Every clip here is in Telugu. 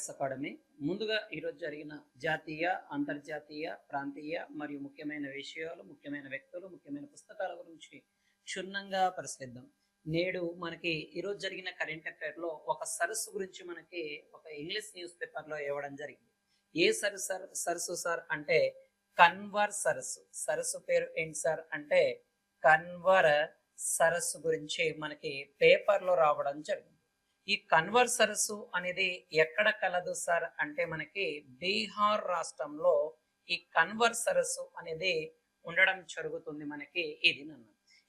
ఐఏఎస్ అకాడమీ ముందుగా ఈరోజు జరిగిన జాతీయ అంతర్జాతీయ ప్రాంతీయ మరియు ముఖ్యమైన విషయాలు ముఖ్యమైన వ్యక్తులు ముఖ్యమైన పుస్తకాల గురించి క్షుణ్ణంగా పరిశీలిద్దాం. నేడు మనకి ఈరోజు జరిగిన కరెంట్ అఫైర్లో ఒక సరస్సు గురించి మనకి ఒక ఇంగ్లీష్ న్యూస్ పేపర్లో ఇవ్వడం జరిగింది. ఏ సరస్సు సార్ అంటే కన్వర్ సరస్సు. సరస్సు పేరు ఏంటి సార్ అంటే కన్వర్ సరస్సు గురించి మనకి పేపర్లో రావడం జరిగింది. ఈ కన్వర్ సరస్సు అనేది ఎక్కడ కలదు సార్ అంటే మనకి బీహార్ రాష్ట్రంలో ఈ కన్వర్ సరస్సు అనేది ఉండడం జరుగుతుంది. మనకి ఇది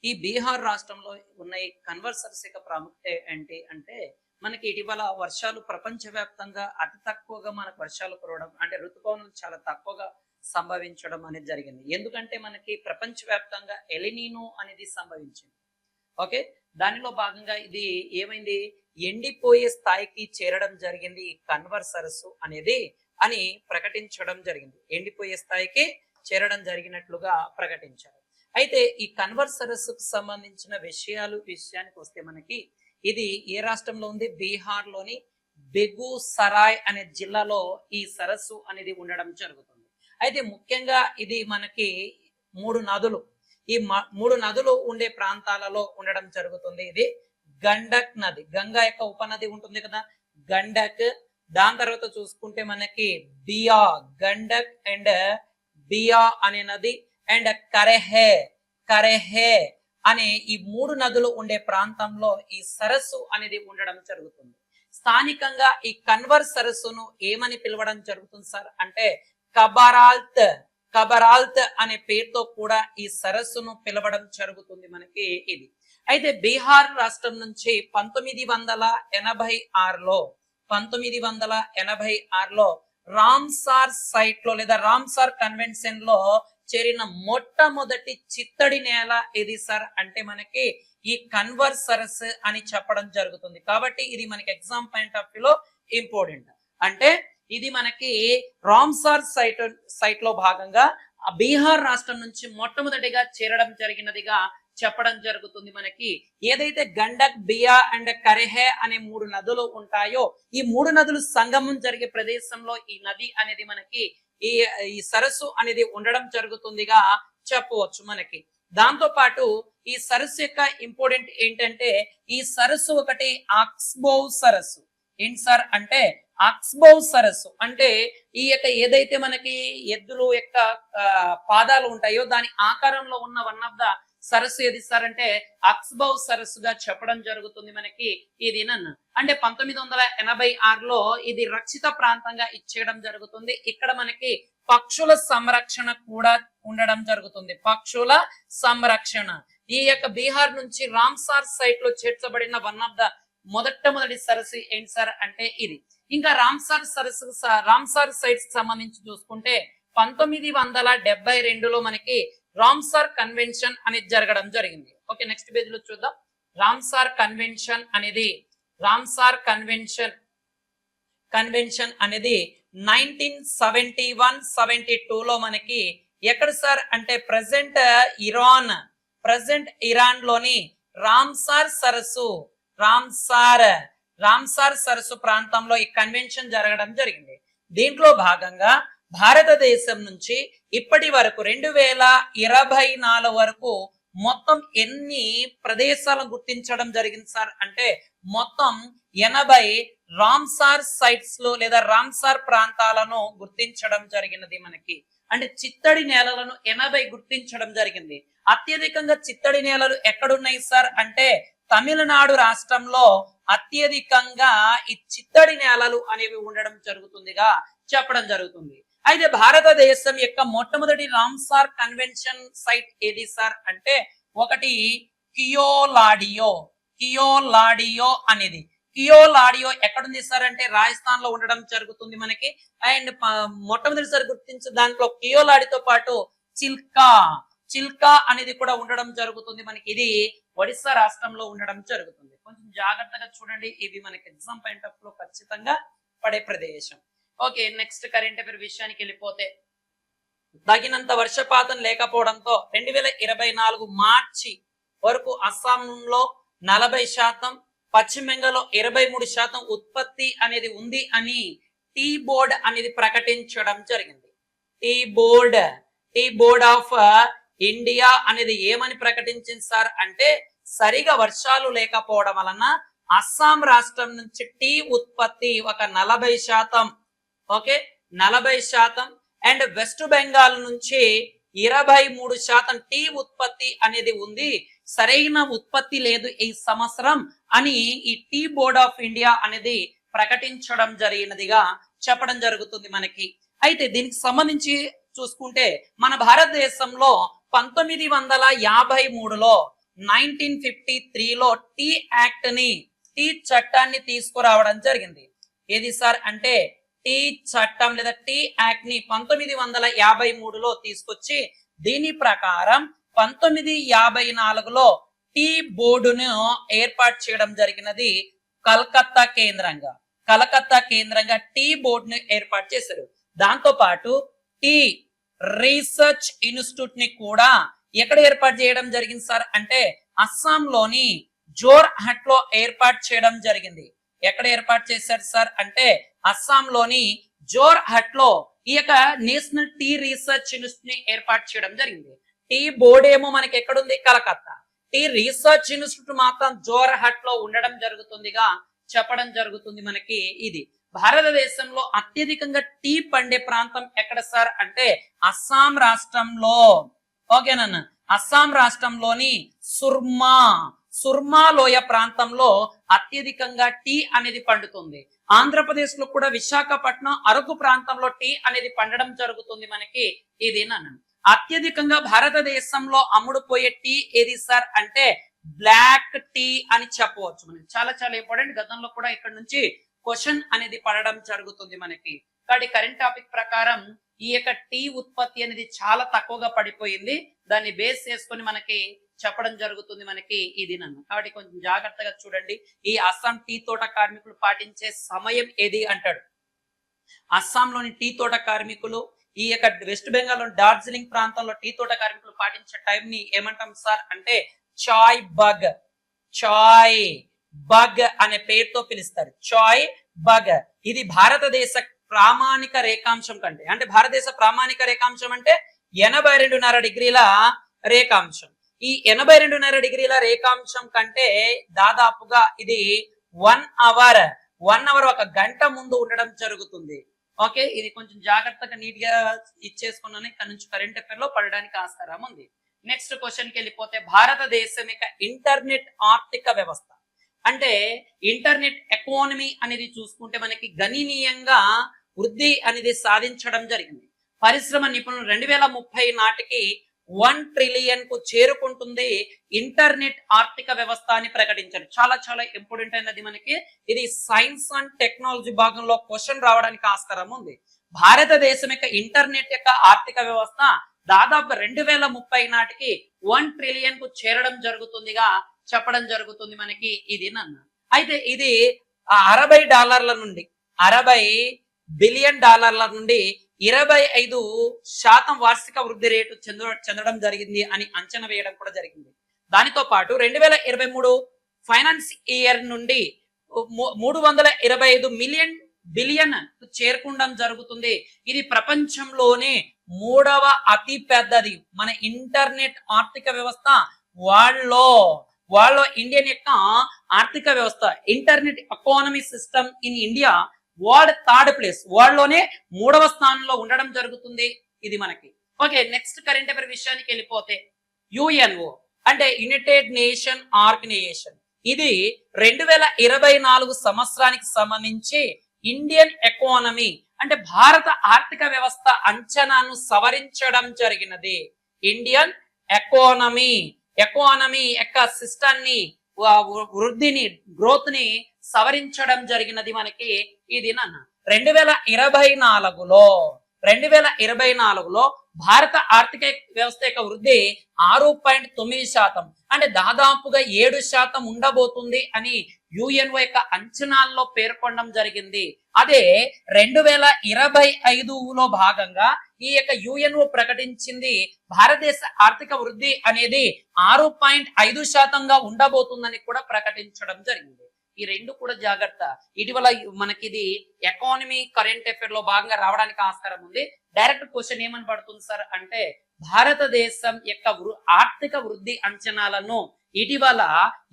ఈ బీహార్ రాష్ట్రంలో ఉన్న ఈ కన్వర్ సరస్సు యొక్క ప్రాముఖ్యత ఏంటి అంటే మనకి ఇటీవల వర్షాలు ప్రపంచవ్యాప్తంగా అతి తక్కువగా మనకు వర్షాలు కురవడం అంటే ఋతుపవనాలు చాలా తక్కువగా సంభవించడం అనేది జరిగింది. ఎందుకంటే మనకి ప్రపంచవ్యాప్తంగా ఎలినీనో అనేది సంభవించింది. ఓకే, దానిలో భాగంగా ఇది ఏమైంది, ఎండిపోయే స్థాయికి చేరడం జరిగింది ఈ కన్వర్ సరస్సు అనేది అని ప్రకటించడం జరిగింది. ఎండిపోయే స్థాయికి చేరడం జరిగినట్లుగా ప్రకటించారు. అయితే ఈ కన్వర్ సరస్సుకు సంబంధించిన విషయానికి వస్తే మనకి ఇది ఏ రాష్ట్రంలో ఉంది, బీహార్ లోని బెగూసరాయ్ అనే జిల్లాలో ఈ సరస్సు అనేది ఉండడం జరుగుతుంది. అయితే ముఖ్యంగా ఇది మనకి ఈ మూడు నదులు ఉండే ప్రాంతాలలో ఉండడం జరుగుతుంది. ఇది గండక్ నది, గంగా యొక్క ఉపనది ఉంటుంది కదా గండక్. దాని తర్వాత చూసుకుంటే మనకి బియా, గండక్ అండ్ బియా అనే నది అండ్ కరెహే అనే ఈ మూడు నదులు ఉండే ప్రాంతంలో ఈ సరస్సు అనేది ఉండడం జరుగుతుంది. స్థానికంగా ఈ కన్వర్ సరస్సును ఏమని పిలవడం జరుగుతుంది సార్ అంటే కబరాల్త్ అనే పేరుతో కూడా ఈ సరస్సును పిలవడం జరుగుతుంది మనకి ఇది. అయితే బీహార్ రాష్ట్రం నుంచి 1986లో రామ్సార్ సైట్ లో లేదా రామ్సార్ కన్వెన్షన్ లో చేరిన మొట్టమొదటి చిత్తడి నేల ఇది సార్ అంటే మనకి ఈ కన్వర్ సరస్సు అని చెప్పడం జరుగుతుంది. కాబట్టి ఇది మనకి ఎగ్జామ్ పాయింట్ ఆఫ్ వ్యూ లో ఇంపార్టెంట్. అంటే ఇది మనకి రామ్సార్ సైట్ లో భాగంగా బీహార్ రాష్ట్రం నుంచి మొట్టమొదటిగా చేరడం జరిగినదిగా చెప్పడం జరుగుతుంది. మనకి ఏదైతే గండక్, బియా అండ్ కరెహే అనే మూడు నదులు ఉంటాయో ఈ మూడు నదులు సంగమం జరిగే ప్రదేశంలో ఈ నది అనేది మనకి ఈ సరస్సు అనేది ఉండడం జరుగుతుందిగా చెప్పవచ్చు మనకి. దాంతో పాటు ఈ సరస్సు యొక్క ఇంపార్టెంట్ ఏంటంటే ఈ సరస్సు ఒకటి ఆక్స్బౌ సరస్సు. ఏంటి సార్ అంటే ఆక్స్బౌ సరస్సు అంటే ఈ యొక్క ఏదైతే మనకి ఎద్దులు యొక్క పాదాలు ఉంటాయో దాని ఆకారంలో ఉన్న వన్ ఆఫ్ ద సరస్సు ఏది సార్ అంటే ఆక్స్బౌ సరస్సుగా చెప్పడం జరుగుతుంది మనకి ఇది అంటే 1986లో ఇది రక్షిత ప్రాంతంగా ఇచ్చేయడం జరుగుతుంది. ఇక్కడ మనకి పక్షుల సంరక్షణ కూడా ఉండడం జరుగుతుంది. పక్షుల సంరక్షణ ఈ యొక్క బీహార్ నుంచి రామ్సార్ సైట్ లో చేర్చబడిన వన్ ఆఫ్ ద మొదటి సరస్సు ఏంటి సార్ అంటే ఇది. ఇంకా రామ్సార్ సైట్స్ సంబంధించి చూసుకుంటే 1972లో మనకి రామ్సార్ కన్వెన్షన్ అనేది జరగడం జరిగింది. ఓకే, నెక్స్ట్ పేజ్ లో చూద్దాం. రామ్సార్ కన్వెన్షన్ అనేది 1971-72లో మనకి ఎక్కడ సార్ అంటే ప్రజెంట్ ఇరాన్ లోని రామ్సార్ సరస్సు ప్రాంతంలో ఈ కన్వెన్షన్ జరగడం జరిగింది. దీంట్లో భాగంగా భారతదేశం నుంచి ఇప్పటి వరకు 2024 వరకు మొత్తం ఎన్ని ప్రదేశాలను గుర్తించడం జరిగింది సార్ అంటే మొత్తం 80 రామ్సార్ సైట్స్ లో లేదా రామ్సార్ ప్రాంతాలను గుర్తించడం జరిగినది మనకి. అంటే చిత్తడి నేలలను 80 గుర్తించడం జరిగింది. అత్యధికంగా చిత్తడి నేలలు ఎక్కడున్నాయి సార్ అంటే తమిళనాడు రాష్ట్రంలో అత్యధికంగా ఈ చిత్తడి నేలలు అనేవి ఉండడం జరుగుతుందిగా చెప్పడం జరుగుతుంది. అయితే భారతదేశం యొక్క మొట్టమొదటి రామ్సార్ కన్వెన్షన్ సైట్ ఏది సార్ అంటే ఒకటి కియోలాడియో అనేది. కియోలాడియో ఎక్కడుంది సార్ అంటే రాజస్థాన్ లో ఉండడం జరుగుతుంది మనకి. అండ్ మొట్టమొదటిసారి గుర్తించిన దాంట్లో కియోలాడితో పాటు చిల్కా అనేది కూడా ఉండడం జరుగుతుంది మనకి. ఇది ఒడిస్సా రాష్ట్రంలో ఉండడం జరుగుతుంది. కొంచెం జాగ్రత్తగా చూడండి, ఇవి మనకి ఎగ్జామ్ పాయింట్ ఆఫ్ లో ఖచ్చితంగా పడే ప్రదేశం. ఓకే, నెక్స్ట్ కరెంట్ అఫైర్ విషయానికి వెళ్ళిపోతే తగినంత వర్షపాతం లేకపోవడంతో 2024 మార్చి వరకు అస్సాంలో 40%, పశ్చిమ బెంగాల్లో 23% ఉత్పత్తి అనేది ఉంది అని టీ బోర్డ్ అనేది ప్రకటించడం జరిగింది. టీ బోర్డ్ ఆఫ్ ఇండియా అనేది ఏమని ప్రకటించింది సార్ అంటే, సరిగా వర్షాలు లేకపోవడం వలన అస్సాం రాష్ట్రం నుంచి టీ ఉత్పత్తి ఒక 40%, ఓకే 40%, అండ్ వెస్ట్ బెంగాల్ నుంచి 23% టీ ఉత్పత్తి అనేది ఉంది, సరైన ఉత్పత్తి లేదు ఈ సంవత్సరం అని ఈ టీ బోర్డ్ ఆఫ్ ఇండియా అనేది ప్రకటించడం జరిగినదిగా చెప్పడం జరుగుతుంది మనకి. అయితే దీనికి సంబంధించి చూసుకుంటే మన భారతదేశంలో 1953లో 1953లో టీ యాక్ట్ ని, టీ చట్టాన్ని తీసుకురావడం జరిగింది. ఏది సార్ అంటే టీ చట్టం లేదా టీ యాక్ట్ ని 1953లో తీసుకొచ్చి దీని ప్రకారం 1954లో టీ బోర్డును ఏర్పాటు చేయడం జరిగినది. కలకత్తా కేంద్రంగా టీ బోర్డును ఏర్పాటు చేశారు. దాంతో పాటు టీ రీసెర్చ్ ఇన్స్టిట్యూట్ ని కూడా ఎక్కడ ఏర్పాటు చేయడం జరిగింది సార్ అంటే అస్సాంలోని జోర్హట్ లో ఏర్పాటు చేయడం జరిగింది. ఎక్కడ ఏర్పాటు చేశారు సార్ అంటే అస్సాంలోని జోర్హట్ లో ఈ యొక్క నేషనల్ టీ రీసెర్చ్ ఇన్స్టిట్యూట్ ని ఏర్పాటు చేయడం జరిగింది. టీ బోర్డు ఏమో మనకి ఎక్కడుంది, కలకత్తా. టీ రీసెర్చ్ ఇన్స్టిట్యూట్ మాత్రం జోర్హట్ లో ఉండడం జరుగుతుందిగా చెప్పడం జరుగుతుంది మనకి. ఇది భారతదేశంలో అత్యధికంగా టీ పండే ప్రాంతం ఎక్కడ సార్ అంటే అస్సాం రాష్ట్రంలో. ఓకేనా, అస్సాం రాష్ట్రంలోని సుర్మా లోయ ప్రాంతంలో అత్యధికంగా టీ అనేది పండుతుంది. ఆంధ్రప్రదేశ్ లో కూడా విశాఖపట్నం, అరకు ప్రాంతంలో టీ అనేది పండడం జరుగుతుంది మనకి. ఇది నన్ను అత్యధికంగా భారతదేశంలో అమ్ముడుపోయే టీ ఏది సార్ అంటే బ్లాక్ టీ అని చెప్పవచ్చు. మనకి చాలా చాలా ఇంపార్టెంట్. గతంలో కూడా ఇక్కడ నుంచి క్వశ్చన్ అనేది పడడం జరుగుతుంది మనకి. కాబట్టి కరెంట్ టాపిక్ ప్రకారం ఈ యొక్క టీ ఉత్పత్తి అనేది చాలా తక్కువగా పడిపోయింది. దాన్ని బేస్ చేసుకొని మనకి చెప్పడం జరుగుతుంది మనకి ఇది నన్ను. కాబట్టి కొంచెం జాగ్రత్తగా చూడండి. ఈ అస్సాం టీ తోట కార్మికులు పాటించే సమయం ఏది అంటాడు. అస్సాంలోని టీ తోట కార్మికులు ఈ యొక్క వెస్ట్ బెంగాల్ లోని డార్జిలింగ్ ప్రాంతంలో టీ తోట కార్మికులు పాటించే టైం ని ఏమంటాం సార్ అంటే చాయ్ బగ్ అనే పేరుతో పిలుస్తారు. చాయ్ బగ్. ఇది భారతదేశ ప్రామాణిక రేఖాంశం కంటే, అంటే భారతదేశ ప్రామాణిక రేఖాంశం అంటే 82.5 డిగ్రీల రేఖాంశం. ఈ 82.5 డిగ్రీల రేఖాంశం కంటే దాదాపుగా ఇది 1 అవర్ 1 గంట ముందు ఉండడం జరుగుతుంది. ఓకే, ఇది కొంచెం జాగ్రత్తగా నీట్ గా ఇచ్చేసుకున్నాను. ఇక్కడ నుంచి కరెంట్ అఫైర్ లో పడడానికి ఆస్కారం ఉంది. నెక్స్ట్ క్వశ్చన్ కి వెళ్ళిపోతే భారతదేశం యొక్క ఇంటర్నెట్ ఆర్థిక వ్యవస్థ అంటే ఇంటర్నెట్ ఎకానమీ అనేది చూసుకుంటే మనకి గణనీయంగా వృద్ధి అనేది సాధించడం జరిగింది. పరిశ్రమ నిపుణులు 2030 నాటికి 1 ట్రిలియన్ కు చేరుకుంటుంది ఇంటర్నెట్ ఆర్థిక వ్యవస్థ అని ప్రకటించారు. చాలా చాలా ఇంపార్టెంట్ అయినది మనకి. ఇది సైన్స్ అండ్ టెక్నాలజీ భాగంలో క్వశ్చన్ రావడానికి ఆస్కారం ఉంది. భారతదేశం యొక్క ఇంటర్నెట్ యొక్క ఆర్థిక వ్యవస్థ దాదాపు 2030 నాటికి 1 ట్రిలియన్ కు చేరడం జరుగుతుందిగా చెప్పడం జరుగుతుంది మనకి. ఇది నన్న. అయితే ఇది $60 బిలియన్ నుండి 25% వార్షిక వృద్ధి రేటు చెందడం జరిగింది అని అంచనా వేయడం కూడా జరిగింది. దానితో పాటు 2023 ఫైనాన్స్ ఇయర్ నుండి 325 బిలియన్ చేరుకుండం జరుగుతుంది. ఇది ప్రపంచంలోనే 3వ అతి పెద్దది మన ఇంటర్నెట్ ఆర్థిక వ్యవస్థ. వాళ్ళ ఇండియన్ యొక్క ఆర్థిక వ్యవస్థ internet economy system in India world 3rd place, వరల్డ్లోనే 3వ స్థానంలో ఉండడం జరుగుతుంది. ఇది మనకి. ఓకే, నెక్స్ట్ కరెంట్ అఫైర్ విషయానికి వెళ్ళిపోతే యుఎన్ఓ అంటే యునైటెడ్ నేషన్ ఆర్గనైజేషన్. ఇది 2024 సంవత్సరానికి సంబంధించి ఇండియన్ ఎకానమీ అంటే భారత ఆర్థిక వ్యవస్థ అంచనాను సవరించడం జరిగినది. ఇండియన్ ఎకానమీ యొక్క సిస్టాన్ని, వృద్ధిని, గ్రోత్ ని సవరించడం జరిగినది మనకి. ఇది నన్న 2024లో భారత ఆర్థిక వ్యవస్థ యొక్క వృద్ధి 6.9%, అంటే దాదాపుగా 7% ఉండబోతుంది అని యుఎన్ఓ యొక్క అంచనాల్లో పేర్కొనడం జరిగింది. అదే 2025లో భాగంగా ఈ యొక్క యుఎన్ఓ ప్రకటించింది భారతదేశ ఆర్థిక వృద్ధి అనేది 6.5%గా ఉండబోతుందని కూడా ప్రకటించడం జరిగింది. ఈ రెండు కూడా జాగ్రత్త. ఇటీవల మనకి ఇది ఎకానమీ కరెంట్ అఫైర్ లో భాగంగా రావడానికి ఆస్కారం ఉంది. డైరెక్ట్ క్వశ్చన్ ఏమని పడుతుంది సార్ అంటే భారతదేశం యొక్క ఆర్థిక వృద్ధి అంచనాలను ఇటీవల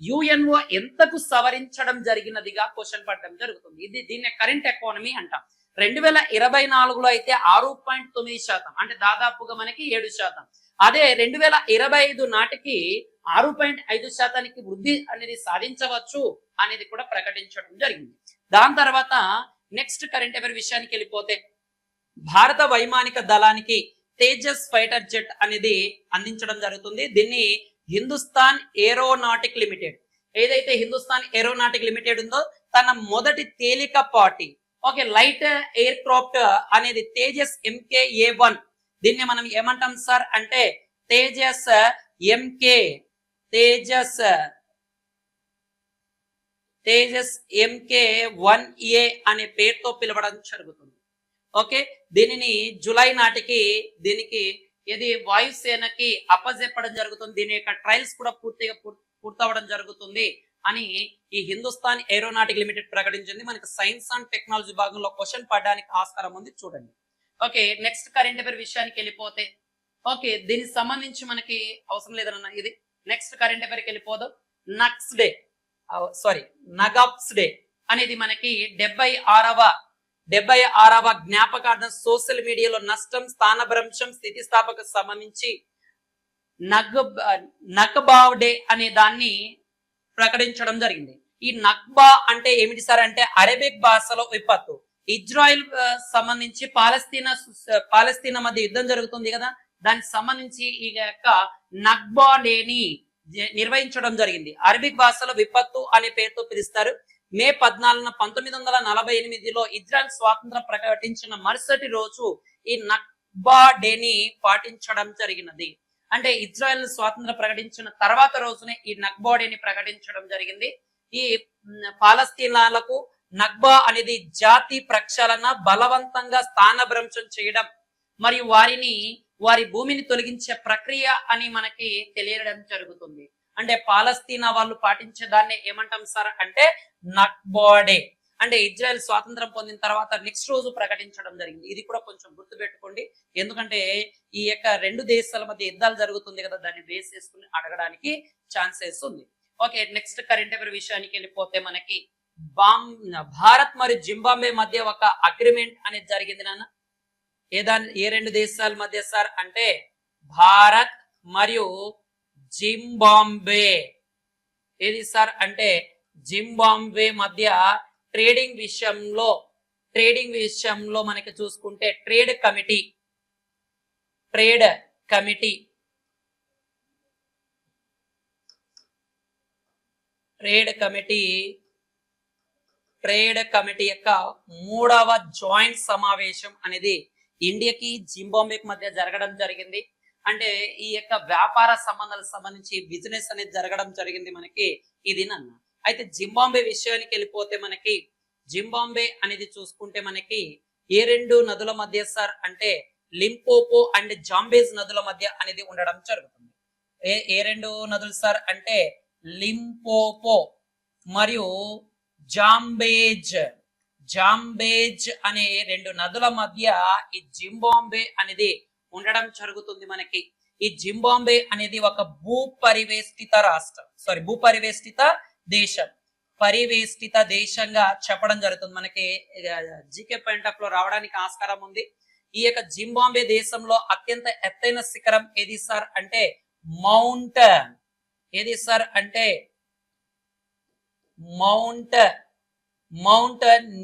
యుఎన్ఓ ఎంతకు సవరించడం జరిగినదిగా క్వశ్చన్ పడడం జరుగుతుంది. ఇది దీన్ని కరెంట్ ఎకానమీ అంటాం. 2024లో అయితే 6.9%, అంటే దాదాపుగా మనకి 7%. అదే 2025 నాటికి 6.5% వృద్ధి అనేది సాధించవచ్చు అనేది కూడా ప్రకటించడం జరిగింది. దాని తర్వాత నెక్స్ట్ కరెంట్ అఫైర్ విషయానికి వెళ్ళిపోతే భారత వైమానిక దళానికి తేజస్ ఫైటర్ జెట్ అనేది అందించడం జరుగుతుంది. దీన్ని హిందుస్థాన్ ఏరోనాటిక్ లిమిటెడ్, ఏదైతే హిందుస్థాన్ ఏరోనాటిక్ లిమిటెడ్ ఉందో తన మొదటి తేలికపాటి లైట్ ఎయిర్ క్రాఫ్ట్ అనేది తేజస్ MK-A1. దీన్ని మనం ఏమంటాం సార్ అంటే తేజస్ MK-1A అనే పేరుతో పిలవడం జరుగుతుంది. ఓకే, దీనిని జూలై నాటికి దీనికి ఇది వాయుసేనకి అప్పజెప్పడం జరుగుతుంది. దీని యొక్క ట్రయల్స్ కూడా పూర్తిగా పూర్తవడం జరుగుతుంది అని ఈ హిందుస్థాన్ ఏరోనాటిక్ లిమిటెడ్ ప్రకటించింది. మనకి సైన్స్ అండ్ టెక్నాలజీ భాగంలో క్వశ్చన్ పడడానికి ఆస్కారం ఉంది, చూడండి. ఓకే, నెక్స్ట్ కరెంట్ అఫైర్ విషయానికి వెళ్ళిపోతే ఓకే దీనికి సంబంధించి మనకి అవసరం లేదన్న. ఇది నెక్స్ట్ కరెంట్ అఫైర్కి వెళ్ళిపోదాం. నగాప్స్ డే అనేది మనకి 76వ జ్ఞాపకార్థం సోషల్ మీడియాలో నష్టం, స్థానభ్రంశం, స్థితిస్థాపక సంబంధించి నక్బావ్ డే అనే దాన్ని ప్రకటించడం జరిగింది. ఈ నక్బా అంటే ఏమిటి సార్ అంటే అరబిక్ భాషలో విపత్తు. ఇజ్రాయిల్ సంబంధించి పాలస్తీనా మధ్య యుద్ధం జరుగుతుంది కదా, దానికి సంబంధించి ఈ యొక్క నక్బా డేని నిర్వహించడం జరిగింది. అరబిక్ భాషలో విపత్తు అనే పేరుతో పిలుస్తారు. మే 14, 1948లో ఇజ్రాయెల్ స్వాతంత్రం ప్రకటించిన మరుసటి రోజు ఈ నక్బా డేని పాటించడం జరిగినది. అంటే ఇజ్రాయెల్ స్వాతంత్రం ప్రకటించిన తర్వాత రోజునే ఈ నక్బా డేని ప్రకటించడం జరిగింది. ఈ పాలస్తీనాలకు నక్బా అనేది జాతి ప్రక్షాళన, బలవంతంగా స్థానభ్రంశం చేయడం మరియు వారి భూమిని తొలగించే ప్రక్రియ అని మనకి తెలియడం జరుగుతుంది. అంటే పాలస్తీనా వాళ్ళు పాటించే దాన్ని ఏమంటాం సార్ అంటే నక్బా డే. అంటే ఇజ్రాయెల్ స్వాతంత్రం పొందిన తర్వాత నెక్స్ట్ రోజు ప్రకటించడం జరిగింది. ఇది కూడా కొంచెం గుర్తుపెట్టుకోండి, ఎందుకంటే ఈ యొక్క రెండు దేశాల మధ్య యుద్ధాలు జరుగుతుంది కదా, దాన్ని బేస్ చేసుకుని అడగడానికి ఛాన్సెస్ ఉంది. ఓకే, నెక్స్ట్ కరెంట్ అఫైర్ విషయానికి వెళ్ళిపోతే మనకి భారత్ మరియు జింబాబ్వే మధ్య ఒక అగ్రిమెంట్ అనేది జరిగింది నాన్న. ఏ రెండు దేశాల మధ్య సార్ అంటే భారత్ మరియు జింబాబ్వే. ఏది సార్ అంటే జింబాబ్వే మధ్య ట్రేడింగ్ విషయంలో మనకి చూసుకుంటే ట్రేడ్ కమిటీ యొక్క 3వ జాయింట్ సమావేశం అనేది ఇండియాకి జింబాబ్వేకి మధ్య జరగడం జరిగింది. అంటే ఈ యొక్క వ్యాపార సంబంధాలకు సంబంధించి బిజినెస్ అనేది జరగడం జరిగింది మనకి ఇది నన్న. అయితే జింబాబ్వే విషయానికి వెళ్ళిపోతే మనకి జింబాబ్వే అనేది చూసుకుంటే మనకి ఏ రెండు నదుల మధ్య సార్ అంటే లింపోపో అండ్ జాంబేజ్ నదుల మధ్య అనేది ఉండడం జరుగుతుంది. ఏ రెండు నదులు సార్ అంటే లింపోపో మరియు జాంబేజ్ అనే రెండు నదుల మధ్య ఈ జింబాబ్వే అనేది ఉండడం జరుగుతుంది మనకి. ఈ జింబాబ్వే అనేది ఒక పరివేష్టిత దేశంగా చెప్పడం జరుగుతుంది. మనకి జీకే పాయింట్ ఆఫ్ లో రావడానికి ఆస్కారం ఉంది. ఈ యొక్క జింబాబ్వే దేశంలో అత్యంత ఎత్తైన శిఖరం ఏది సార్ అంటే మౌంట్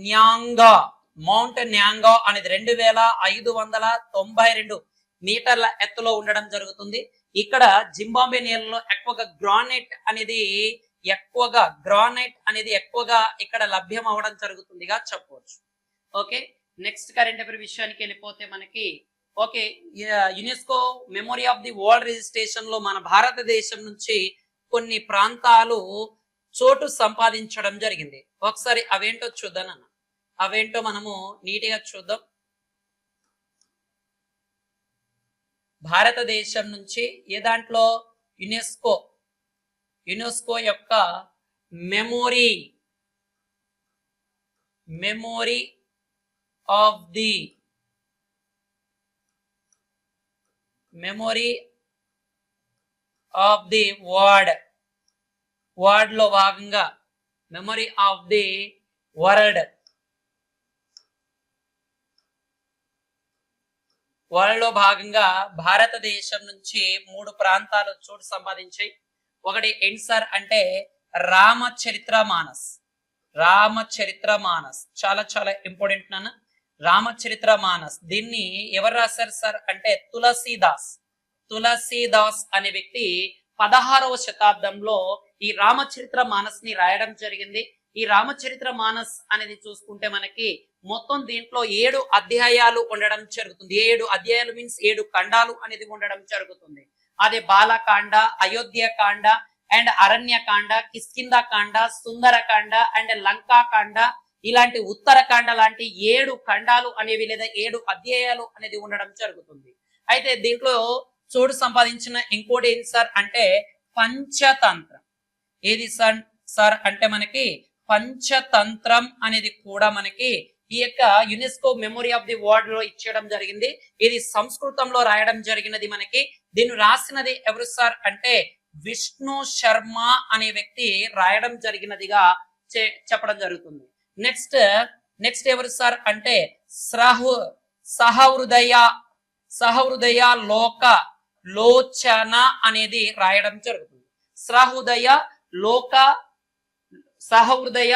న్యాంగా అనేది 2592 మీటర్ల ఎత్తులో ఉండడం జరుగుతుంది. ఇక్కడ జింబాబ్వే నేలలో గ్రానైట్ అనేది ఎక్కువగా ఇక్కడ లభ్యం అవడం జరుగుతుందిగా చెప్పవచ్చు. ఓకే, నెక్స్ట్ కరెంట్ అఫైర్ విషయానికి వెళ్ళిపోతే మనకి okay UNESCO memory of the world registration లో మన భారతదేశం నుంచి కొన్ని ప్రాంతాలు చోటు సంపాదించడం జరిగింది. ఒకసారి అవేంటో చూద్దాం అన్న. అవేంటో మనము నీట్గా చూద్దాం. భారతదేశం నుంచి ఏ దాంట్లో యునెస్కో యొక్క memory memory of the word లో భాగంగా మెమొరీ ఆఫ్ ది వరల్డ్ లో భాగంగా భారతదేశం నుంచి 3 ప్రాంతాలు చోటు సంపాదించాయి. ఒకటి ఏంటి సార్ అంటే రామచరిత్రమానస్. చాలా చాలా ఇంపార్టెంట్ నాన్న. రామచరిత్రమానస్ దీన్ని ఎవరు రాశారు సార్ అంటే తులసీదాస్ అనే వ్యక్తి 16వ శతాబ్దంలో ఈ రామచరిత్రమానస్ ని రాయడం జరిగింది. ఈ రామచరిత్రమానస్ అనేది చూసుకుంటే మనకి మొత్తం దీంట్లో 7 అధ్యాయాలు ఉండడం జరుగుతుంది. 7 అధ్యాయాలు మీన్స్ 7 ఖండాలు అనేది ఉండడం జరుగుతుంది. అదే బాలకాండ, అయోధ్యకాండ అండ్ అరణ్యకాండ, కిష్కింధకాండ, సుందరకాండ అండ్ లంకాకాండ, ఇలాంటి ఉత్తరకాండ లాంటి 7 ఖండాలు అనేవి లేదా 7 అధ్యాయాలు అనేది ఉండడం జరుగుతుంది. అయితే దీంట్లో చోటు సంపాదించిన ఇంకోటి ఏంటి సార్ అంటే పంచతంత్రం. ఏది సార్ అంటే మనకి పంచతంత్రం అనేది కూడా మనకి ఈ యొక్క UNESCO memory of the world లో ఇచ్చడం జరిగింది. ఇది సంస్కృతంలో రాయడం జరిగినది. మనకి దీన్ని రాసినది ఎవరు సార్ అంటే విష్ణు శర్మ అనే వ్యక్తి రాయడం జరిగినదిగా చెప్పడం జరుగుతుంది. నెక్స్ట్ ఎవరు సార్ అంటే సహృదయ లోచన అనేది రాయడం జరుగుతుంది. సహృదయ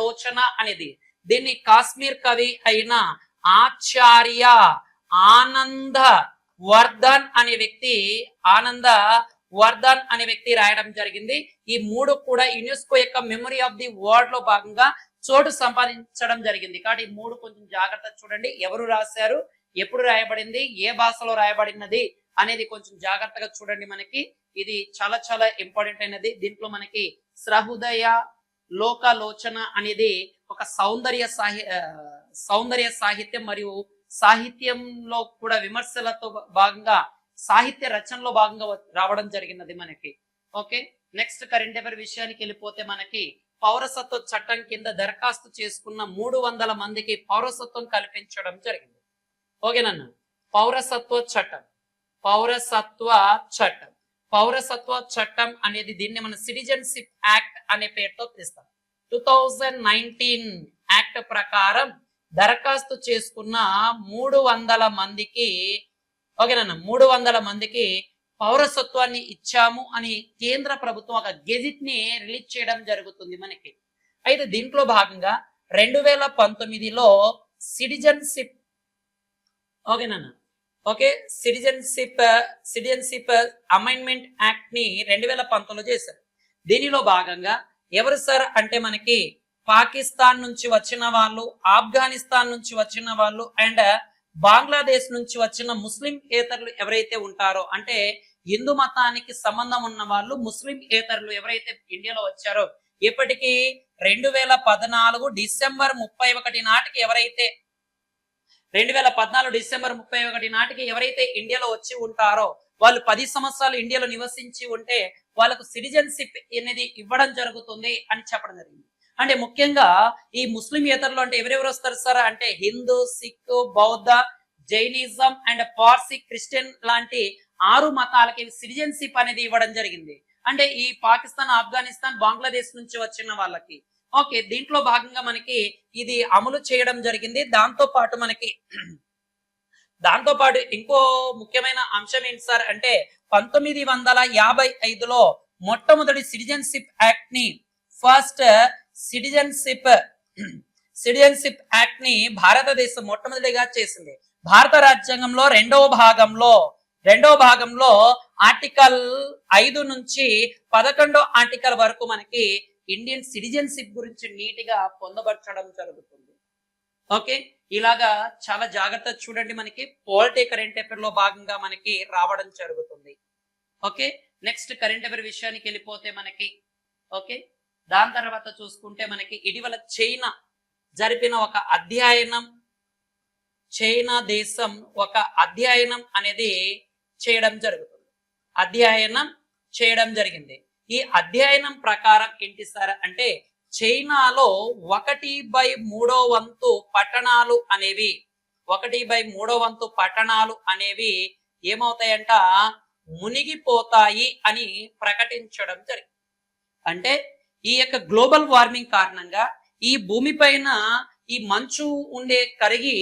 లోచన అనేది దీన్ని కాశ్మీర్ కవి అయిన ఆచార్య ఆనంద వర్ధన్ అనే వ్యక్తి రాయడం జరిగింది. ఈ 3 కూడా యునెస్కో యొక్క మెమొరీ ఆఫ్ ది వరల్డ్ లో భాగంగా చోటు సంపాదించడం జరిగింది. కాబట్టి ఈ 3 కొంచెం జాగ్రత్త చూడండి. ఎవరు రాశారు, ఎప్పుడు రాయబడింది, ఏ భాషలో రాయబడినది అనేది కొంచెం జాగ్రత్తగా చూడండి. మనకి ఇది చాలా చాలా ఇంపార్టెంట్ అయినది. దీంట్లో మనకి సహృదయ లోచన అనేది ఒక సౌందర్య సాహిత్యం మరియు సాహిత్యంలో కూడా విమర్శలతో భాగంగా సాహిత్య రచనలో భాగంగా రావడం జరిగినది మనకి. ఓకే, నెక్స్ట్ కరెంట్ అఫైర్ విషయానికి వెళ్ళిపోతే మనకి పౌరసత్వ చట్టం కింద దరఖాస్తు చేసుకున్న 300 మందికి పౌరసత్వం కల్పించడం జరిగింది. ఓకేనన్నా. పౌరసత్వ చట్టం అనేది దీన్ని మన సిటిజన్షిప్ యాక్ట్ అనే పేరుతో పిలుస్తాం. 2019 యాక్ట్ ప్రకారం దరఖాస్తు చేసుకున్న 300 మందికి ఓకేనన్నా 300 మందికి పౌరసత్వాన్ని ఇచ్చాము అని కేంద్ర ప్రభుత్వం ఒక గెజిట్ ని రిలీజ్ చేయడం జరుగుతుంది మనకి. అయితే దీంట్లో భాగంగా 2019లో సిటిజన్షిప్ ఓకేనన్నా సిటిజన్షిప్ అమెండ్మెంట్ యాక్ట్ ని 2019లో చేశారు. దీనిలో భాగంగా ఎవరు సార్ అంటే మనకి పాకిస్తాన్ నుంచి వచ్చిన వాళ్ళు, ఆఫ్ఘనిస్తాన్ నుంచి వచ్చిన వాళ్ళు అండ్ బంగ్లాదేశ్ నుంచి వచ్చిన ముస్లిం ఏతరులు ఎవరైతే ఉంటారో అంటే హిందూ మతానికి సంబంధం ఉన్న వాళ్ళు ముస్లిం ఏతరులు ఎవరైతే ఇండియాలో వచ్చారో ఇప్పటికీ 2014 డిసెంబర్ 31 నాటికి ఎవరైతే 2014 డిసెంబర్ 31 నాటికి ఎవరైతే ఇండియాలో వచ్చి ఉంటారో వాళ్ళు 10 సంవత్సరాలు ఇండియాలో నివసించి ఉంటే వాళ్ళకు సిటిజన్షిప్ అనేది ఇవ్వడం జరుగుతుంది అని చెప్పడం జరిగింది. అంటే ముఖ్యంగా ఈ ముస్లింయేతరులు అంటే ఎవరెవరు వస్తారు సార్ అంటే హిందూ, సిక్, బౌద్ధ, జైనిజం అండ్ పార్సీ, క్రిస్టియన్ లాంటి 6 మతాలకి సిటిజన్షిప్ అనేది ఇవ్వడం జరిగింది. అంటే ఈ పాకిస్తాన్, ఆఫ్ఘనిస్తాన్, బంగ్లాదేశ్ నుంచి వచ్చిన వాళ్ళకి. ఓకే, దీంట్లో భాగంగా మనకి ఇది అమలు చేయడం జరిగింది. దాంతో పాటు ఇంకో ముఖ్యమైన అంశం ఏంటి సార్ అంటే 1955లో మొట్టమొదటి సిటిజన్షిప్ యాక్ట్ ని ఫస్ట్ సిటిజన్షిప్ యాక్ట్ ని భారతదేశం మొట్టమొదటిగా చేసింది. భారత రాజ్యాంగంలో రెండవ భాగంలో ఆర్టికల్ 5 నుంచి 11వ ఆర్టికల్ వరకు మనకి ఇండియన్ సిటిజన్షిప్ గురించి నీట్గా పొందబరచడం జరుగుతుంది. ఓకే, ఇలాగా చాలా జాగ్రత్త చూడండి. మనకి పాలిటీ కరెంట్ అఫైర్ లో భాగంగా మనకి రావడం జరుగుతుంది. ఓకే, నెక్స్ట్ కరెంట్ అఫైర్ విషయానికి వెళ్ళిపోతే మనకి ఓకే దాని తర్వాత చూసుకుంటే మనకి ఇటీవల చైనా జరిపిన ఒక అధ్యయనం, చైనా దేశం ఒక అధ్యయనం అనేది చేయడం జరిగింది. ఈ అధ్యయనం ప్రకారం ఏంటి సార్ అంటే చైనాలో 1/3 వంతు పట్టణాలు అనేవి 1/3 వంతు పట్టణాలు అనేవి ఏమవుతాయంట, మునిగిపోతాయి అని ప్రకటించడం జరిగింది. అంటే ఈ యొక్క గ్లోబల్ వార్మింగ్ కారణంగా ఈ భూమిపైన ఈ మంచు ఉండే కరిగి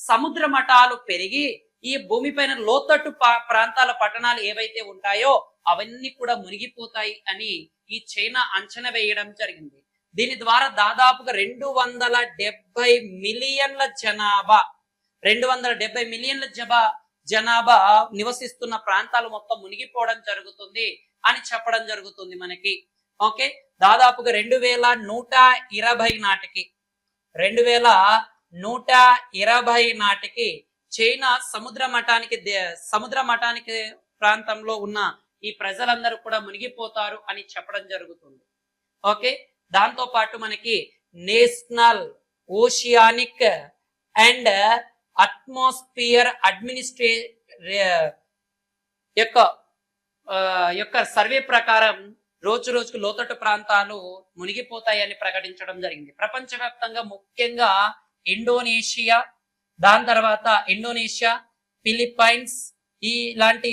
సముద్ర మటాలు పెరిగి ఈ భూమిపైన లోతట్టు ప్రాంతాల పట్టణాలు ఏవైతే ఉంటాయో అవన్నీ కూడా మునిగిపోతాయి అని ఈ చైనా అంచనా వేయడం జరిగింది. దీని ద్వారా దాదాపుగా 270 మిలియన్ల జనాభా 270 మిలియన్ల జనాభా నివసిస్తున్న ప్రాంతాలు మొత్తం మునిగిపోవడం జరుగుతుంది అని చెప్పడం జరుగుతుంది మనకి. ఓకే, దాదాపుగా 2120 నాటికి 2120 నాటికి చైనా సముద్ర మఠానికి ప్రాంతంలో ఉన్న ఈ ప్రజలందరూ కూడా మునిగిపోతారు అని చెప్పడం జరుగుతుంది. ఓకే, దాంతో పాటు మనకి నేషనల్ ఓషియానిక్ అండ్ అట్మాస్ఫియర్ యొక్క సర్వే ప్రకారం రోజు రోజుకు లోతట్టు ప్రాంతాలు మునిగిపోతాయని ప్రకటించడం జరిగింది. ప్రపంచవ్యాప్తంగా ముఖ్యంగా ఇండోనేషియా, దాని తర్వాత ఫిలిప్పైన్స్ ఇలాంటి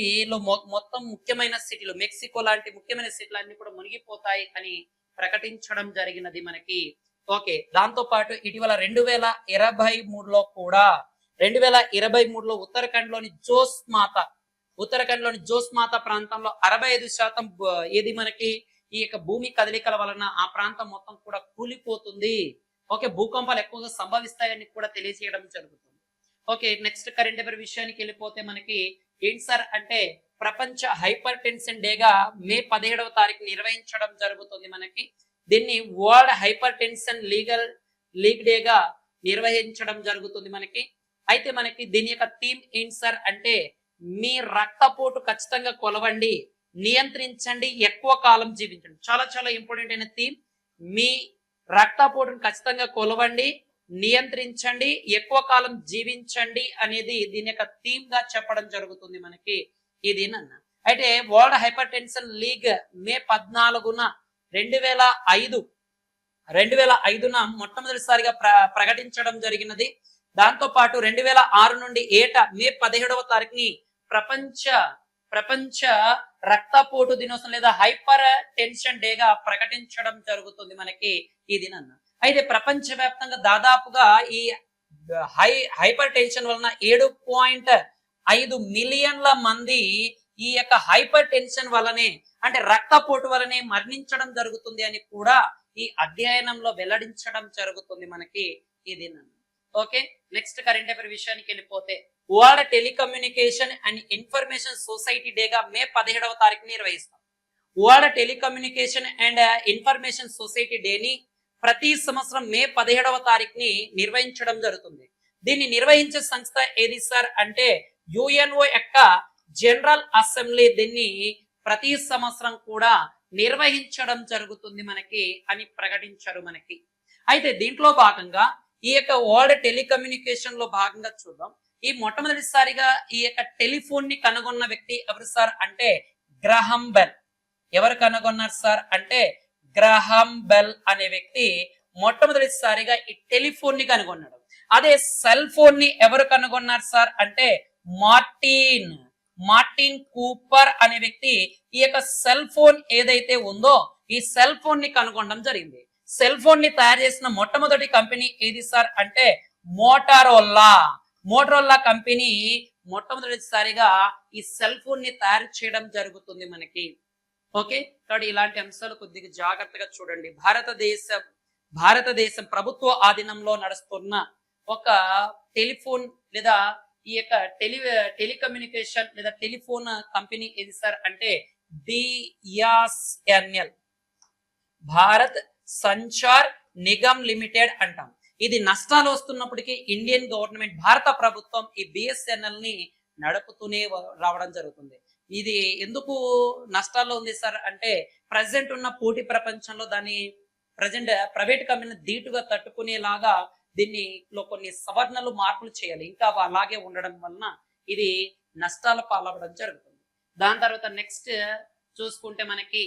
మొత్తం ముఖ్యమైన సిటీలు, మెక్సికో లాంటి ముఖ్యమైన సిటీలు అన్ని కూడా మునిగిపోతాయి అని ప్రకటించడం జరిగినది మనకి. ఓకే, దాంతో పాటు ఇటీవల 2023లో కూడా 2023లో ఉత్తరాఖండ్ లోని జోస్మాత ప్రాంతంలో 65% ఏది మనకి ఈ యొక్క భూమి కదలికల వలన ఆ ప్రాంతం మొత్తం కూడా కూలిపోతుంది. ఓకే, భూకంపాలు ఎక్కువగా సంభవిస్తాయని కూడా తెలియజేయడం జరుగుతుంది. ఓకే, నెక్స్ట్ కరెంట్ అఫైర్ విషయానికి వెళ్ళిపోతే మనకి ఏంటి సార్ అంటే ప్రపంచ హైపర్ టెన్షన్ డేగా మే 17వ తారీఖు నిర్వహించడం జరుగుతుంది మనకి. దీన్ని వరల్డ్ హైపర్ టెన్షన్ లీగ్ డేగా నిర్వహించడం జరుగుతుంది మనకి. అయితే మనకి దీని యొక్క థీమ్ ఏంటి సార్ అంటే మీ రక్తపోటు ఖచ్చితంగా కొలవండి, నియంత్రించండి, ఎక్కువ కాలం జీవించండి. చాలా చాలా ఇంపార్టెంట్ అయిన థీమ్. మీ రక్తపోటును ఖచ్చితంగా కొలవండి, నియంత్రించండి, ఎక్కువ కాలం జీవించండి అనేది దీని యొక్క థీమ్ గా చెప్పడం జరుగుతుంది మనకి. ఇది నన్న అయితే వరల్డ్ హైపర్ టెన్షన్ లీగ్ మే 14న 2005న మొట్టమొదటిసారిగా ప్రకటించడం జరిగినది. దాంతో పాటు 2006 నుండి మే 17వ తారీఖుని ప్రపంచ రక్తపోటు దినోత్సవం లేదా హైపర్ టెన్షన్ డేగా ప్రకటించడం జరుగుతుంది మనకి ఈ దినాన్న. అయితే ప్రపంచవ్యాప్తంగా దాదాపుగా ఈ హైపర్ టెన్షన్ వలన 7.5 మిలియన్ల మంది ఈ యొక్క హైపర్ టెన్షన్ వలనే అంటే రక్తపోటు వలనే మరణించడం జరుగుతుంది అని కూడా ఈ అధ్యయనంలో వెల్లడించడం జరుగుతుంది మనకి ఈ దినాన్న. ఓకే, నెక్స్ట్ కరెంట్ అఫైర్ విషయానికి వెళ్ళిపోతే world telecommunication and information society డేగా మే 17వ తారీఖు నిర్వహిస్తాం. World telecommunication and information society డేని ప్రతి సంవత్సరం మే 17వ తారీఖుని నిర్వహించడం జరుగుతుంది. దీన్ని నిర్వహించే సంస్థ ఏది సార్ అంటే యుఎన్ఓ యొక్క జనరల్ అసెంబ్లీ దీన్ని ప్రతి సంవత్సరం కూడా నిర్వహించడం జరుగుతుంది మనకి అని ప్రకటించారు మనకి. అయితే దీంట్లో భాగంగా ఈ యొక్క వరల్డ్ టెలికమ్యూనికేషన్ లో భాగంగా చూద్దాం. ఈ మొట్టమొదటిసారిగా ఈ యొక్క టెలిఫోన్ ని కనుగొన్న వ్యక్తి ఎవరు సార్ అంటే గ్రహం బెల్. ఎవరు కనుగొన్నారు సార్ అంటే గ్రహం బెల్ అనే వ్యక్తి మొట్టమొదటిసారిగా ఈ టెలిఫోన్ ని కనుగొన్నాడు. అదే సెల్ ఫోన్ ని ఎవరు కనుగొన్నారు సార్ అంటే మార్టిన్ కూపర్ అనే వ్యక్తి ఈ యొక్క సెల్ ఫోన్ ఏదైతే ఉందో ఈ సెల్ ఫోన్ ని కనుగొనడం జరిగింది. సెల్ ఫోన్ ని తయారు చేసిన మొట్టమొదటి కంపెనీ ఏది సార్ అంటే మోటరోలా కంపెనీ మొట్టమొదటిసారిగా ఈ సెల్ ఫోన్ ని తయారు చేయడం జరుగుతుంది మనకి. ఓకే, కాబట్టి ఇలాంటి అంశాలు కొద్దిగా జాగ్రత్తగా చూడండి. భారతదేశం ప్రభుత్వ ఆధీనంలో నడుస్తున్న ఒక టెలిఫోన్ లేదా ఈ యొక్క టెలికమ్యూనికేషన్ లేదా టెలిఫోన్ కంపెనీ ఏది సార్ అంటే బిఎస్ఎన్ఎల్, భారత్ సంచార్ నిగమ్ లిమిటెడ్ అంటాం. ఇది నష్టాలు వస్తున్నప్పటికీ ఇండియన్ గవర్నమెంట్ భారత ప్రభుత్వం ఈ బిఎస్ఎన్ఎల్ ని నడుపుతూనే రావడం జరుగుతుంది. ఇది ఎందుకు నష్టాల్లో ఉంది సార్ అంటే ప్రజెంట్ ఉన్న పోటీ ప్రపంచంలో దాన్ని ప్రజెంట్ ప్రైవేట్ కంపెనీ ధీటుగా తట్టుకునేలాగా దీనిలో కొన్ని సవరణలు మార్పులు చేయాలి. ఇంకా అలాగే ఉండడం వలన ఇది నష్టాల పాలవడం జరుగుతుంది. దాని తర్వాత నెక్స్ట్ చూసుకుంటే మనకి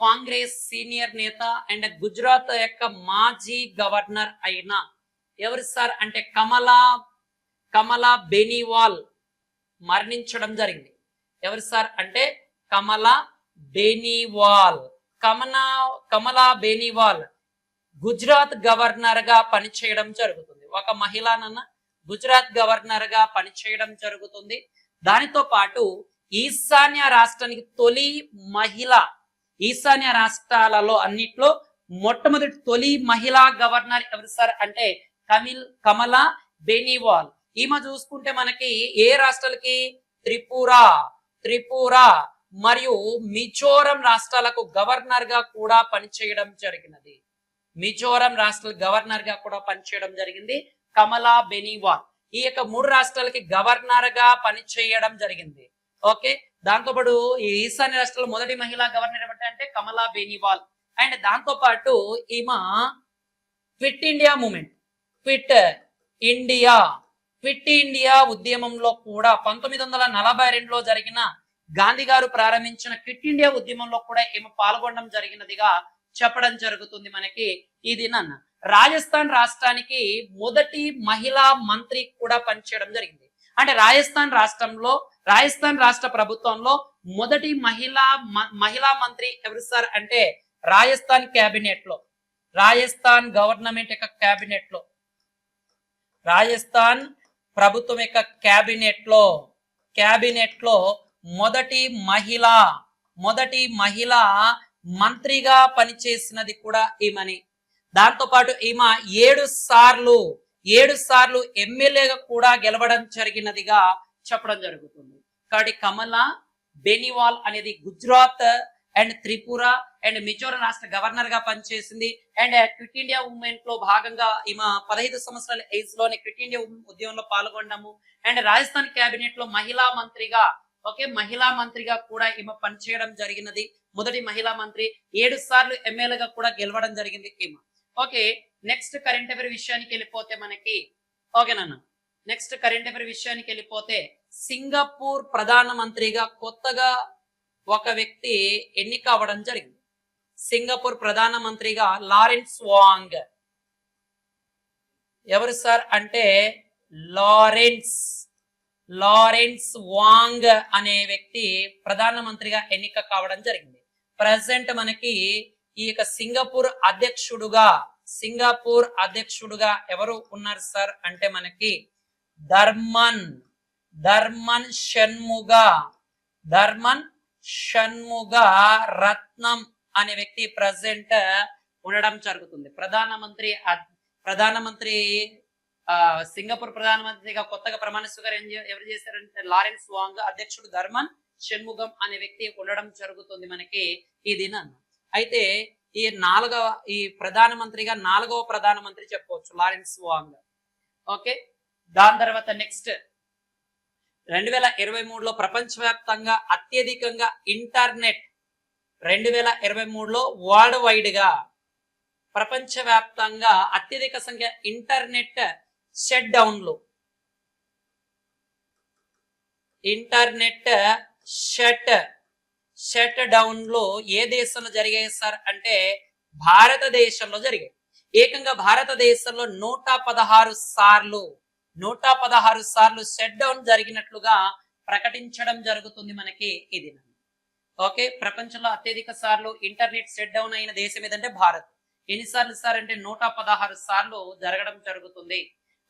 కాంగ్రెస్ సీనియర్ నేత అండ్ గుజరాత్ యొక్క మాజీ గవర్నర్ అయిన ఎవరు సార్ అంటే కమలా బెనీవాల్ మరణించడం జరిగింది. ఎవరు సార్ అంటే కమలా బెనీవాల్. కమలా బెనీవాల్ గుజరాత్ గవర్నర్ గా పనిచేయడం జరుగుతుంది. ఒక మహిళనన్న గుజరాత్ గవర్నర్ గా పనిచేయడం జరుగుతుంది. దానితో పాటు ఈశాన్య రాష్ట్రానికి తొలి మహిళ, ఈశాన్య రాష్ట్రాలలో అన్నిట్లో మొట్టమొదటి తొలి మహిళా గవర్నర్ ఎవరు సార్ అంటే కమలా బెనీవాల్. ఈమె చూసుకుంటే మనకి ఏ రాష్ట్రాలకి త్రిపుర మరియు మిజోరం రాష్ట్రాలకు గవర్నర్ గా కూడా పనిచేయడం జరిగినది. మిజోరం రాష్ట్రాల గవర్నర్ గా కూడా పనిచేయడం జరిగింది కమలా బెనీవాల్. ఈ యొక్క 3 రాష్ట్రాలకి గవర్నర్ గా పనిచేయడం జరిగింది. ఓకే, దాంతో పాటు ఈ ఈశాన్య రాష్ట్రాల మొదటి మహిళా గవర్నర్ ఏమంటే కమలా బెనీవాల్. అండ్ దాంతో పాటు ఈమె quit India moment, quit India ఉద్యమంలో కూడా 1942లో జరిగిన గాంధీ గారు ప్రారంభించిన క్విట్ ఇండియా ఉద్యమంలో కూడా ఈమె పాల్గొనడం జరిగినదిగా చెప్పడం జరుగుతుంది మనకి ఈ దినాన్న. రాజస్థాన్ రాష్ట్రానికి మొదటి మహిళా మంత్రి కూడా పనిచేయడం జరిగింది. అంటే రాజస్థాన్ రాష్ట్ర ప్రభుత్వంలో మొదటి మహిళా మంత్రి ఎవరు సార్ అంటే రాజస్థాన్ గవర్నమెంట్ యొక్క రాజస్థాన్ ప్రభుత్వం యొక్క క్యాబినెట్ లో మొదటి మహిళ మంత్రిగా పనిచేసినది కూడా ఈమెని. దాంతో పాటు ఈమె 7 సార్లు ఎమ్మెల్యేగా కూడా గెలవడం జరిగినదిగా చెప్పడం జరుగుతుంది. కాబట్టి కమలా బెనీవాల్ అనేది గుజరాత్ అండ్ త్రిపుర అండ్ మిజోరం రాష్ట్ర గవర్నర్ గా పనిచేసింది. అండ్ క్విట్ ఇండియా మూవ్మెంట్ లో భాగంగా ఈమె 15 సంవత్సరాల ఏజ్ లోనే క్విట్ ఇండియా ఉద్యమంలో పాల్గొనడము. అండ్ రాజస్థాన్ కేబినెట్ లో మహిళా మంత్రిగా కూడా ఈమె పనిచేయడం జరిగినది. మొదటి మహిళా మంత్రి, 7 సార్లు ఎమ్మెల్యేగా కూడా గెలవడం జరిగింది ఈమె. ఓకే, నెక్స్ట్ కరెంట్ అఫైర్ విషయానికి వెళ్ళిపోతే మనకి సింగపూర్ ప్రధానమంత్రిగా కొత్తగా ఒక వ్యక్తి ఎన్నిక అవ్వడం జరిగింది. సింగపూర్ ప్రధానమంత్రిగా లారెన్స్ వాంగ్. ఎవరు సార్ అంటే లారెన్స్ వాంగ్ అనే వ్యక్తి ప్రధానమంత్రిగా ఎన్నిక కావడం జరిగింది. ప్రజెంట్ మనకి ఈ యొక్క సింగపూర్ అధ్యక్షుడుగా ఎవరు ఉన్నారు సార్ అంటే మనకి ధర్మన్ షణ్ముగ రత్నం అనే వ్యక్తి ప్రజెంట్ ఉండడం జరుగుతుంది. ప్రధానమంత్రి సింగపూర్ ప్రధానమంత్రిగా కొత్తగా ప్రమాణ స్వీకారం ఎవరు చేశారంటే లారెన్స్ వాంగ్, అధ్యక్షుడు ధర్మన్ షణ్ముగం అనే వ్యక్తి ఉండడం జరుగుతుంది మనకి ఈ దినం. అయితే ఈ ప్రధానమంత్రిగా 4వ ప్రధానమంత్రి చెప్పవచ్చు లారెన్స్ వాంగ్. ఓకే, దాని తర్వాత నెక్స్ట్ 2023లో ప్రపంచవ్యాప్తంగా అత్యధికంగా ఇంటర్నెట్ 2023లో వరల్డ్ వైడ్ గా ప్రపంచవ్యాప్తంగా అత్యధిక సంఖ్య ఇంటర్నెట్ షట్ డౌన్లు ఏ దేశంలో జరిగాయి సార్ అంటే భారతదేశంలో జరిగాయి. ఏకంగా భారతదేశంలో 116 సార్లు షట్ డౌన్ జరిగినట్లుగా ప్రకటించడం జరుగుతుంది మనకి ఇది. ఓకే, ప్రపంచంలో అత్యధిక సార్లు ఇంటర్నెట్ షట్ డౌన్ అయిన దేశం ఏదంటే భారత్. ఎన్నిసార్లు సార్ అంటే 116 సార్లు జరగడం జరుగుతుంది.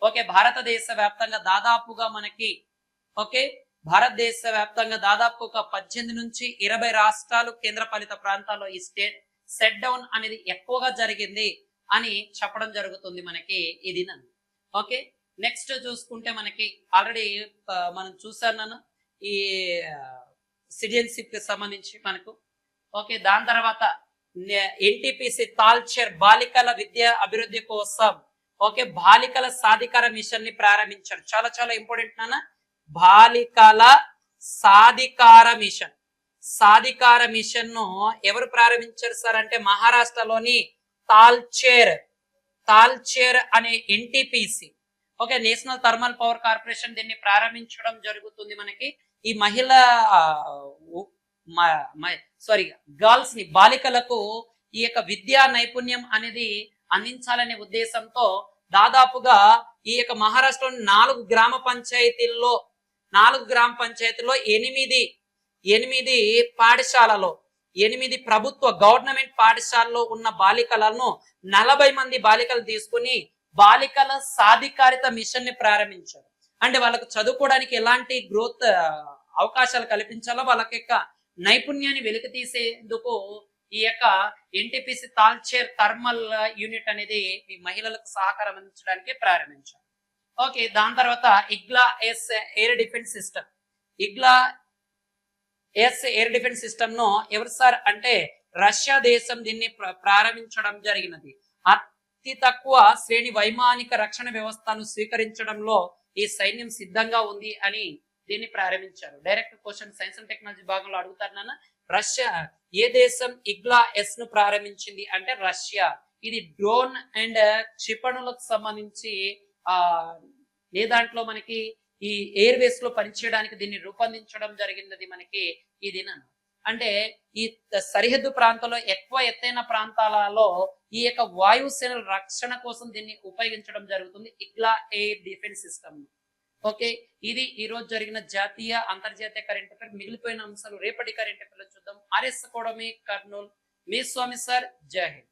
ఓకే, భారతదేశ వ్యాప్తంగా దాదాపుగా మనకి భారతదేశ వ్యాప్తంగా దాదాపు ఒక 18 నుంచి 20 రాష్ట్రాలు, కేంద్రపాలిత ప్రాంతాల్లో ఈ షట్ డౌన్ అనేది ఎక్కువగా జరిగింది అని చెప్పడం జరుగుతుంది మనకి ఈ దినం. ఓకే, నెక్స్ట్ చూసుకుంటే మనకి ఆల్రెడీ మనం చూసాను ఈ సిటిజన్షిప్ కి సంబంధించి మనకు. ఓకే, దాని తర్వాత ఎన్టీపీసీ తాల్చేర్ బాలికల విద్య అభివృద్ధి కోసం బాలికల సాధికార మిషన్ ని ప్రారంభించారు. చాలా చాలా ఇంపార్టెంట్ నాన్న, బాలికల సాధికార మిషన్ ను ఎవరు ప్రారంభించారు సార్ అంటే మహారాష్ట్రలోని తాల్చేర్ అనే NTPC national thermal power corporation దీన్ని ప్రారంభించడం జరుగుతుంది మనకి. ఈ సారీ గర్ల్స్ ని బాలికలకు ఈ యొక్క విద్యా నైపుణ్యం అనేది అందించాలనే ఉద్దేశంతో దాదాపుగా ఈ యొక్క మహారాష్ట్రలోని 4 గ్రామ పంచాయతీల్లో 8 పాఠశాలలో 8 ప్రభుత్వ గవర్నమెంట్ పాఠశాలలో ఉన్న బాలికలను 40 మంది బాలికలు తీసుకుని బాలికల సాధికారిత మిషన్ ని ప్రారంభించారు. అంటే వాళ్ళకు చదువుకోవడానికి ఎలాంటి గ్రోత్ అవకాశాలు కల్పించాలో వాళ్ళకి యొక్క నైపుణ్యాన్ని వెలికి తీసేందుకు ఈ యొక్క ఎన్టీపీసీ తాల్చేర్ థర్మల్ యూనిట్ అనేది ఈ మహిళలకు సహకారం అందించడానికి ప్రారంభించారు. ఓకే, దాని తర్వాత Igla S air defence system. Igla S air defence system ను ఎవరు సార్ అంటే రష్యా దేశం దీన్ని ప్రారంభించడం జరిగినది. అతి తక్కువ శ్రేణి వైమానిక రక్షణ వ్యవస్థను స్వీకరించడంలో ఈ సైన్యం సిద్ధంగా ఉంది అని దీన్ని ప్రారంభించారు. Direct question science and technology భాగంలో అడుగుతారు నాన్న. రష్యా ఏ దేశం ఇగ్లా ఎస్ ను ప్రారంభించింది అంటే రష్యా. ఇది డ్రోన్ అండ్ క్షిపణులకు సంబంధించి ఏ దాంట్లో మనకి ఈ ఎయిర్ వేస్ లో పనిచేయడానికి దీన్ని రూపొందించడం జరిగినది మనకి ఇది. అంటే ఈ సరిహద్దు ప్రాంతంలో ఎక్కువ ఎత్తైన ప్రాంతాలలో ఈ యొక్క వాయుసేన రక్షణ కోసం దీన్ని ఉపయోగించడం జరుగుతుంది, ఇగ్లా ఎయిర్ డిఫెన్స్ సిస్టమ్. ఓకే, ఇది ఈ రోజు జరిగిన జాతీయ అంతర్జాతీయ కరెంట్ అఫైర్. మిగిలిపోయిన అంశాలు రేపటి కరెంట్ అఫైర్ లో చూద్దాం. ఆర్ఎస్ అకాడమీ కర్నూలు, మీ స్వామి సార్. జై హింద్.